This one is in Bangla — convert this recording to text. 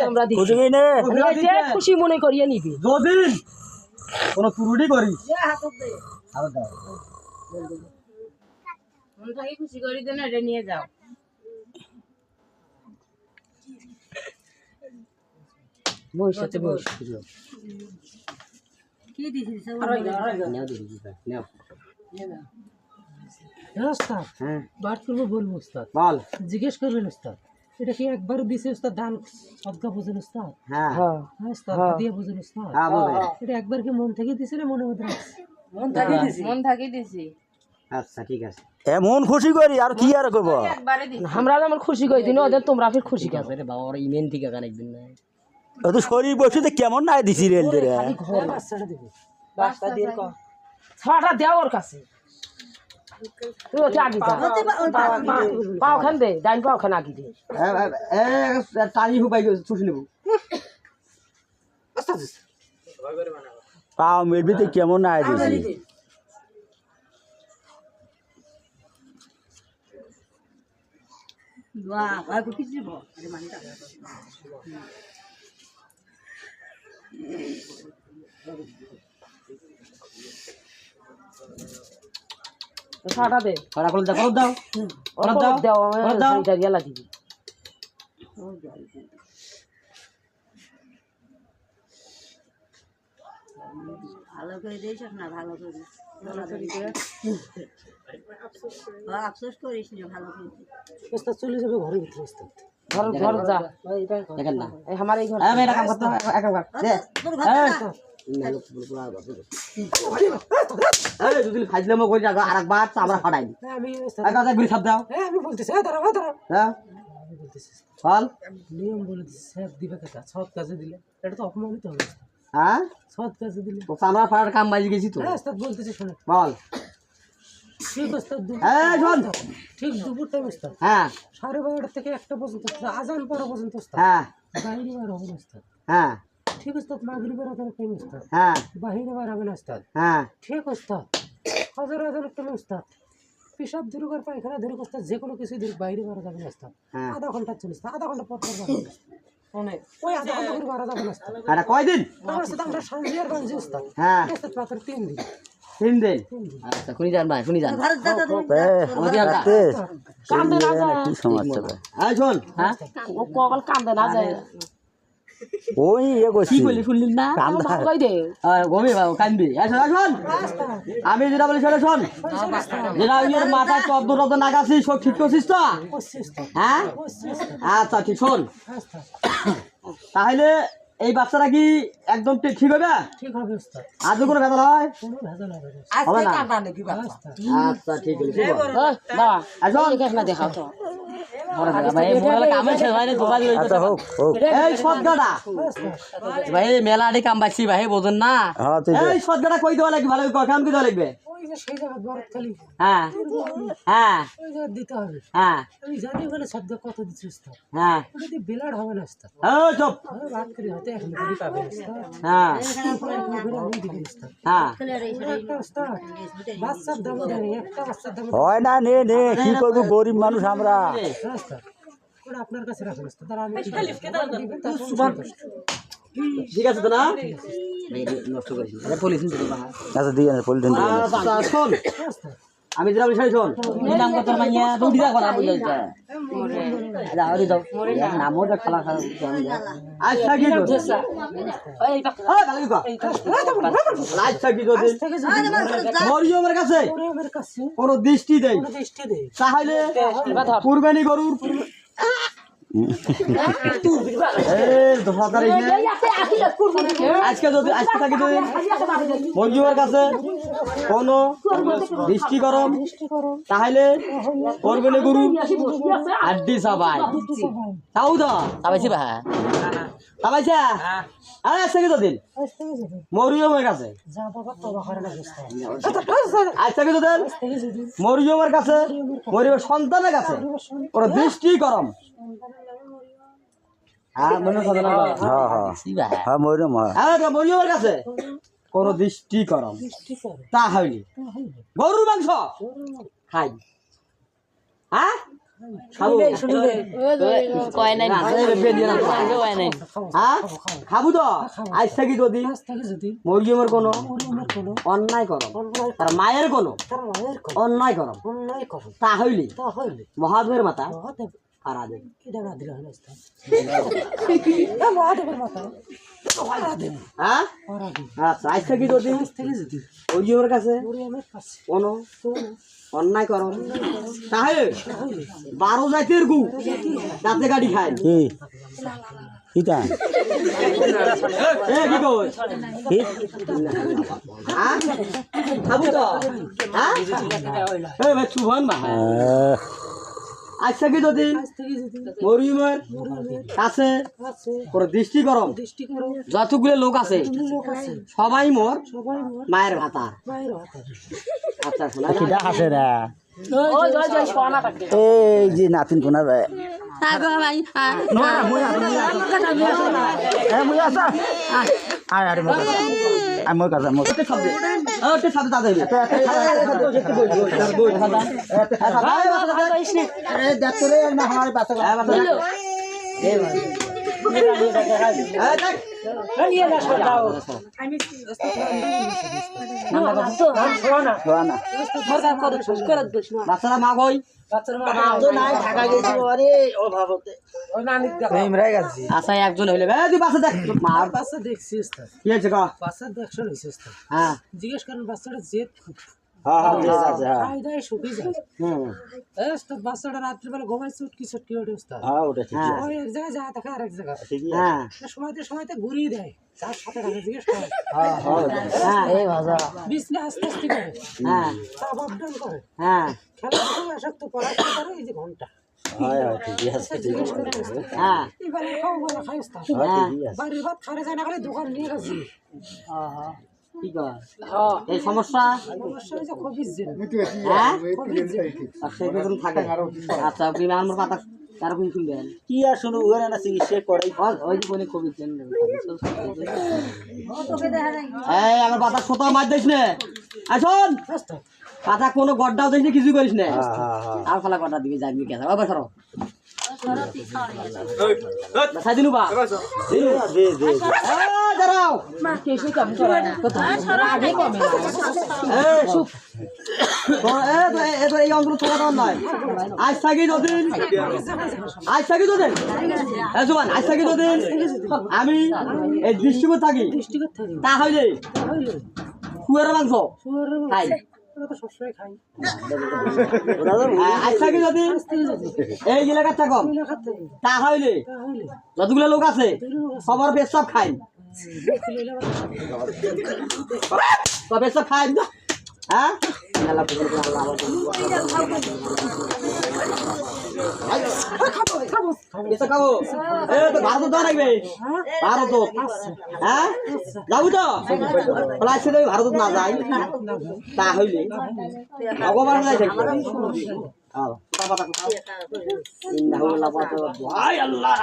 আমরা খুশি মনে করিয়ে নিবি কোনো তুরুটি করি খুশি করি দেন এটা নিয়ে যাও জিজ্ঞেস করবেন উস্তাদ এটা কি একবার দিছে উস্তাদ দান সদকা বুঝেন উস্তাদ দিয়ে বুঝেন উস্তাদ এটা একবার কি মন থেকে দিছে না মনে মধ্যে মন থেকে দিছি আচ্ছা ঠিক আছে এমন খুশি করি আর কি আর করব আমরা যেমন খুশি করি দিন ওদের তোমরা ফির খুশি করবে রে বাবা ওরা ইমেন থেকে গান একদিন না ও তো শরীর বসে কেমন নাই দিছি রেল রে বাচ্চাটা দিবি বাচ্চা দিয়ে কর ছাড়া দেও ওর কাছে তুই ওকে আগে যা পাও খান দে ডাইন পাও খান আগে দে টানি হুবাই চুষে নেব পাও মেলবিতে কেমন নাই দিছি ছাড়া দে করা করে দাও দাও দাও দাও এটা গেলা দিবি ভালো করে দিয়েছ না ভালো করে আফসোস করিস না ভালো করে ওস্তাদ চলে যাবে ঘরের ভিতরে ওস্তাদ ঘর যা দেখেন না আমার এই ঘর আমি এটা কাম করতে এক কাম কর দে এই দুদিন খাইলাম কই জায়গা আরেকবার আমরা ফাটাই আমি একটা গুলি ছাপ দাও আমি বলতেছি দাঁড়া হ্যাঁ আমি বলতেছি বল নিয়ম বলে দিছি স্যার দিবে কথা সৎ কাজে দিলে এটা তো অপমানিত হবে হ্যাঁ সৎ কাজে দিলে তো আমরা ফাটার কাম বাজি গেছি তো ওস্তাদ বলতেছি শুনে বল ঠিক ওস্তাদ এই শোন ঠিক দুপুর টাইম ওস্তাদ হ্যাঁ 12:30 থেকে 1টা পর্যন্ত আজান পড়া পর্যন্ত ওস্তাদ হ্যাঁ বাইরে বার হবে ওস্তাদ হ্যাঁ ঠিক ওস্তাদ মাগরিবের আজান টাইম ওস্তাদ হ্যাঁ বাইরে বার হবে না ওস্তাদ হ্যাঁ ঠিক ওস্তাদ ফজর আজানের টাইম ওস্তাদ পেশাব ধরুক আর পায়খানা ধরুক ওস্তাদ যে কোনো কিছু ধরুক বাইরে বার যাবে না ওস্তাদ আধা ঘন্টা চলে আধা ঘন্টা পর পর বার হবে অনেক ওই আধা ঘন্টা করে বার যাবে না ওস্তাদ আরে কয়দিন আমরা সঞ্জি আর বাঞ্জি ওস্তাদ হ্যাঁ ওস্তাদ মাত্র 3 দিন 3 দিন আচ্ছা শুনি যান ভাই শুনি যান কান্দে না যায় কি সমস্যা এই শোন হ্যাঁ ও কবল কান্দে না যায় ওই এ কি কইছি বলি শুনলি না কান্দা কই দে ঘুমি বাবু কান্দবি শোন আমি যেটা বলি সেটা শোন যেটা ওই মাথায় চদ্দ নাগাছি সব ঠিক করছিস তো হ্যাঁ আচ্ছা ঠিক শোন তাহলে এই বাচ্চাটা কি একদম ঠিক হবে ঠিক হবে ওস্তাদ আজ কোনো ভেজাল হয় কোনো ভেজাল হবে না হবে না ওস্তাদ আচ্ছা ঠিক আছে বাবা এখন দেখনা দেখাও তো আচ্ছা হোক হোক এই সদগাটা ভাই মেলাটি কাম পাইছি ভাই বোঝেন না হ্যাঁ তুই এই সদগাটা কই দেওয়া লাগবে ভালো কাম কি দেওয়া লাগবে ওই যে সেই জায়গা বরফ খালি হ্যাঁ হ্যাঁ ওই জায়গা দিতে হবে হ্যাঁ আমি জানি ওখানে শব্দ কত দিচ্ছি ওস্তাদ হ্যাঁ যদি বেলার হবে না ওস্তাদ এই চুপ বাদ করি হয়তো এখন করে পাবে ওস্তাদ হ্যাঁ এখন করে আমি দিবি ওস্তাদ হ্যাঁ একটা ওস্তাদ বাচ্চার দাম জানি একটা বাচ্চার দাম হয় না নে নে কি করবো গরিব মানুষ আমরা ওস্তাদ ওটা আপনার কাছে রাখুন ওস্তাদ আর আমি ঠিক আছে তো না নষ্ট করিস পুলিশ আচ্ছা দিয়ে না পলিথিন দিয়ে আচ্ছা শোন আমি যেটা বলি সেটা শোন নাম কত মাইয়া দৌড়ি যা কথা বলি আরে দাও নামও যা খালা খালা আচ্ছা কি তো এই ভালো কি আচ্ছা কি যদি মরিয়মের কাছে কোন দৃষ্টি দেই তাহলে কুরবানি গরুর আজকে যদি আজকে থাকি যদি মঞ্জুমার কাছে কোন দৃষ্টি করম তাহলে করবেন গুরু আড্ডি সবাই তাও দা তাবাইছি ভাই তাবাইছা আরে আজকে কি দিন মরিয়মের কাছে আজকে কি দিন মরিয়মের কাছে মরিয়মের সন্তানের কাছে কোন দৃষ্টি করম মরিয়মের কাছে কোন দৃষ্টি করম তাহলে গরুর মাংস খাই হ্যাঁ খাবো কয় নাই হ্যাঁ খাবো তো আজ থাকি যদি আজ থেকে যদি মরিয়মের কোনো মরিয়মের কোনো অন্যায় করো অন্যায় তার মায়ের কোনো তার মায়ের কোনো অন্যায় করো অন্যায় করো তাহলে তাহলে মহাদেবের মাথা মহাদেব হারা দেবে এটা না দিলে হয় না উস্তাদ। মহাদেবের মাথা হারা দেব হ্যাঁ হারা দেব আচ্ছা আজ থাকি যদি আজ থেকে যদি মরিয়মের কাছে মরিয়মের কাছে কোনো কোনো অন্যায় করো তাহলে 12 জাতের গু দাঁতে গাড়ি খায় কি কিতা এ কি কই কি হ্যাঁ খাবো তো হ্যাঁ এ ভাই সুভান মা আজ থেকে যদি আজ থেকে যদি মরিয়মের কাছে কাছে পুরো দৃষ্টি গরম দৃষ্টি করো যতগুলো লোক আছে লোক আছে সবাই মোর সবাই মোর মায়ের ভাতা মায়ের হাতে আচ্ছা শোনা কিটা হাসে না এই যে নাতিন কোনার আমার কাছে ওটা শব্দ দাদা বাচ্চারা মা কই আচ্ছা একজন হইলে তুই বাচ্চা দেখ মার বাচ্চা দেখছি উস্তাদ কি আছে কা বাচ্চা দেখছো হয়েছে উস্তাদ হ্যাঁ জিজ্ঞেস করেন বাচ্চাটা জেদ খুব হ্যাঁ খাই দায় শুকিয়ে যায় হুম উস্তাদ বাচ্চাটা রাত্রিবেলা ঘুমায় চুটকি ওঠে উস্তাদ ওটা ঠিক হ্যাঁ ওই এক জায়গায় যা থাকে আর এক জায়গায় ঠিকই হ্যাঁ সময়তে ঘুরিয়ে দেয় যার সাথে থাকে জিজ্ঞেস করে হ্যাঁ বিছনা আস্তে আস্তে করে হ্যাঁ তাপ আপ ডাউন করে হ্যাঁ খেলা দেখে আসক্ত পড়াশোনা করে এই যে ঘন্টা হয় হয় ঠিকই আছে জিজ্ঞেস করে উস্তাদ হ্যাঁ এবারে খাও বলা খাই উস্তাদ হ্যাঁ বাড়ির ভাত খারে যায় না খালি দোকান নিয়ে গেছি কি কর এই সমস্যা অবশ্যই যে খুবই জেন হ্যাঁ খুবই জেন আর সেই বেতন থাকে আচ্ছা তুমি আমার পাতা তার কোন শুনবেন কি আর শুনো ওরা না চিকিৎসা করাই ওই যে বলে কবি চেন এই আমার পাতা সোতা মার দিস না আসুন উস্তাদ পাতা কোনো গড্ডাও দিস না কিছু করিস না হ্যাঁ আর ফালা গড্ডা দিবি যাবি কে আবার সরো সাই দিনু বা দে দে দাঁড়াও এই অঞ্চল থাকা দেওয়ার নয় আজ থাকি যদিন জুবান আজ থাকি যদিন আমি এই দৃষ্টিকোণ থাকি দৃষ্টিকোণ থাকে তাহলে তাহলে কুয়ার মাংস শুয়ারের মাংস খাই ওরা তো সবসময় খাই আজ থাকি যদি এই এলাকার থাকো এলাকার থেকে তাহলে তাহলে যতগুলো লোক আছে সবার পেশাব খাই সব পেশাব খাই হ্যাঁ খাবো ভারত দেওয়া রাখবে ভারত হ্যাঁ যাবো তো আসছে তো ভারত না যাই তাহলে ভগবান যাই থাকবে আল্লাহ